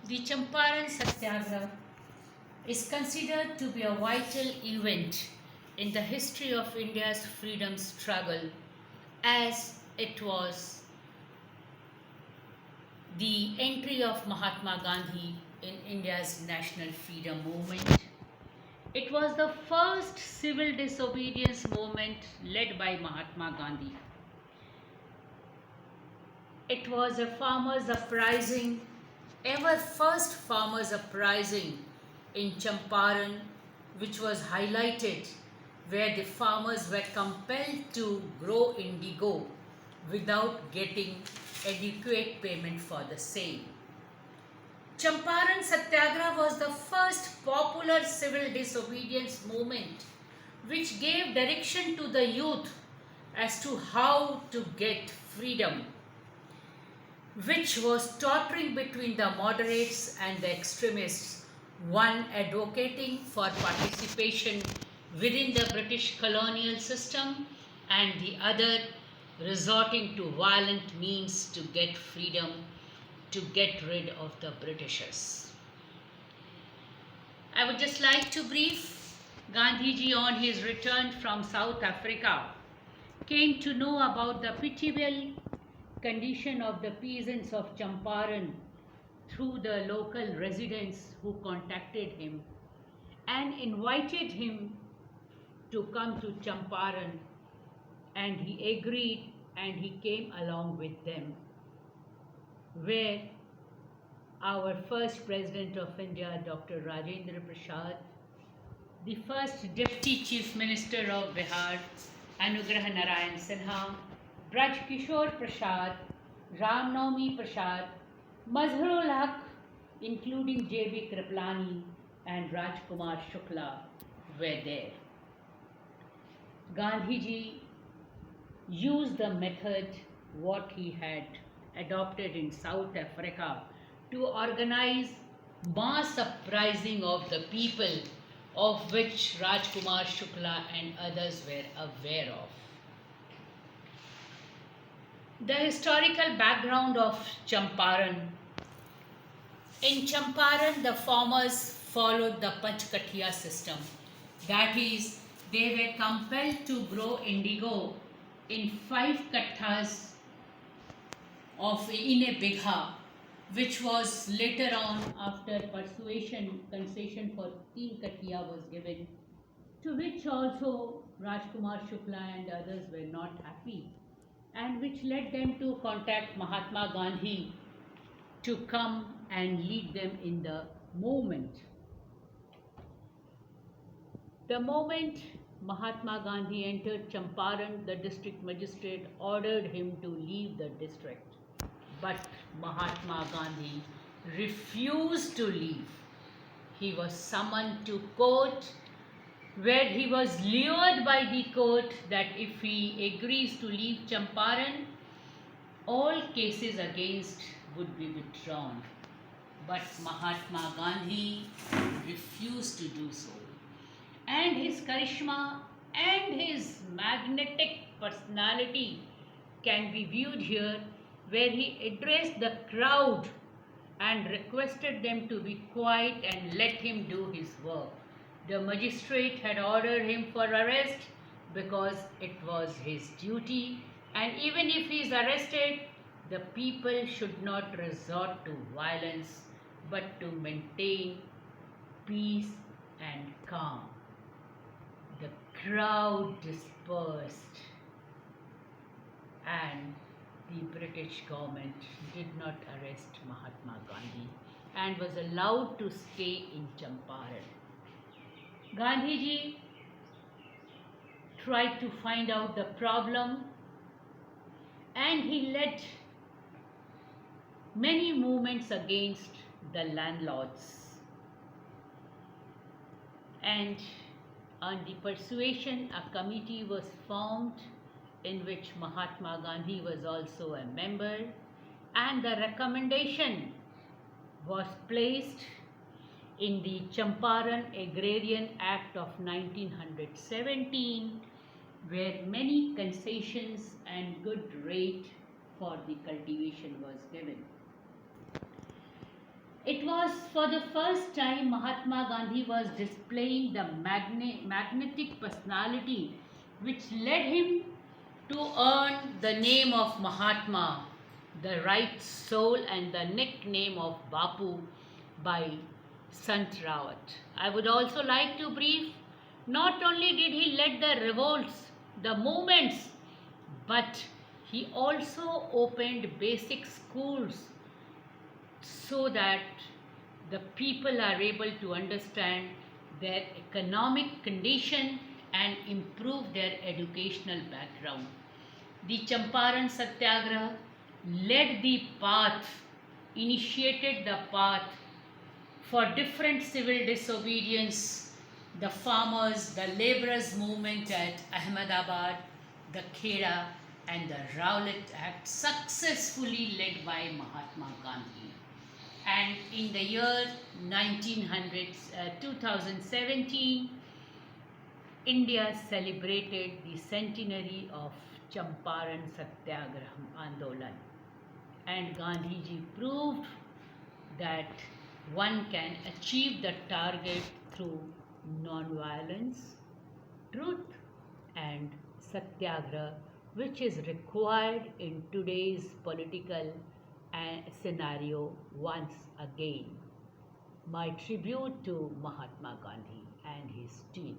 The Champaran Satyagraha is considered to be a vital event in the history of India's freedom struggle, as it was the entry of Mahatma Gandhi in India's national freedom movement. It was the first civil disobedience movement led by Mahatma Gandhi. It was a farmers' uprising, ever first farmers' uprising in Champaran, which was highlighted, where the farmers were compelled to grow indigo without getting adequate payment for the same. Champaran Satyagraha was the first popular civil disobedience movement which gave direction to the youth as to how to get freedom, which was tottering between the moderates and the extremists, one advocating for participation within the British colonial system and the other resorting to violent means to get freedom, to get rid of the Britishers. I would just like to brief Gandhiji on his return from South Africa, came to know about the pitiable condition of the peasants of Champaran through the local residents who contacted him and invited him to come to Champaran, and he agreed and he came along with them, where our first President of India, Dr. Rajendra Prasad, the first Deputy Chief Minister of Bihar, Anugrah Narayan Sinha, Braj Kishore Prasad, Ram Naumi Prasad, Mazharul Haq, including J.B. Kriplani and Rajkumar Shukla were there. Gandhiji used the method what he had adopted in South Africa to organize mass uprising of the people, of which Rajkumar Shukla and others were aware of. The historical background of Champaran. In Champaran, the farmers followed the Panchkatiya system. That is, they were compelled to grow indigo in 5 katthas in a bigha, which was later on, after persuasion, concession for 3 kathiya was given, to which also Rajkumar Shukla and others were not happy, and which led them to contact Mahatma Gandhi to come and lead them in the movement. The moment Mahatma Gandhi entered Champaran, the district magistrate ordered him to leave the district. But Mahatma Gandhi refused to leave. He was summoned to court, where he was lured by the court that if he agrees to leave Champaran, all cases against would be withdrawn. But Mahatma Gandhi refused to do so. And his charisma and his magnetic personality can be viewed here, where he addressed the crowd and requested them to be quiet and let him do his work. The magistrate had ordered him for arrest because it was his duty, and even if he is arrested, the people should not resort to violence but to maintain peace and calm. The crowd dispersed and the British government did not arrest Mahatma Gandhi and was allowed to stay in Champaran. Gandhiji tried to find out the problem, and he led many movements against the landlords. And on the persuasion, a committee was formed in which Mahatma Gandhi was also a member, and the recommendation was placed in the Champaran Agrarian Act of 1917, where many concessions and good rate for the cultivation was given. It was for the first time Mahatma Gandhi was displaying the magnetic personality which led him to earn the name of Mahatma, the right soul, and the nickname of Bapu by Sant Rawat. I would also like to brief, not only did he lead the revolts, the movements, but he also opened basic schools so that the people are able to understand their economic condition and improve their educational background. The Champaran Satyagraha led the path, initiated the path for different civil disobedience, the farmers, the laborers movement at Ahmedabad, the Kheda, and the Rowlatt Act, successfully led by Mahatma Gandhi. And in the year 2017, India celebrated the centenary of Champaran Satyagraha Andolan, and Gandhiji proved that one can achieve the target through non-violence, truth, and satyagraha, which is required in today's political scenario once again. My tribute to Mahatma Gandhi and his team.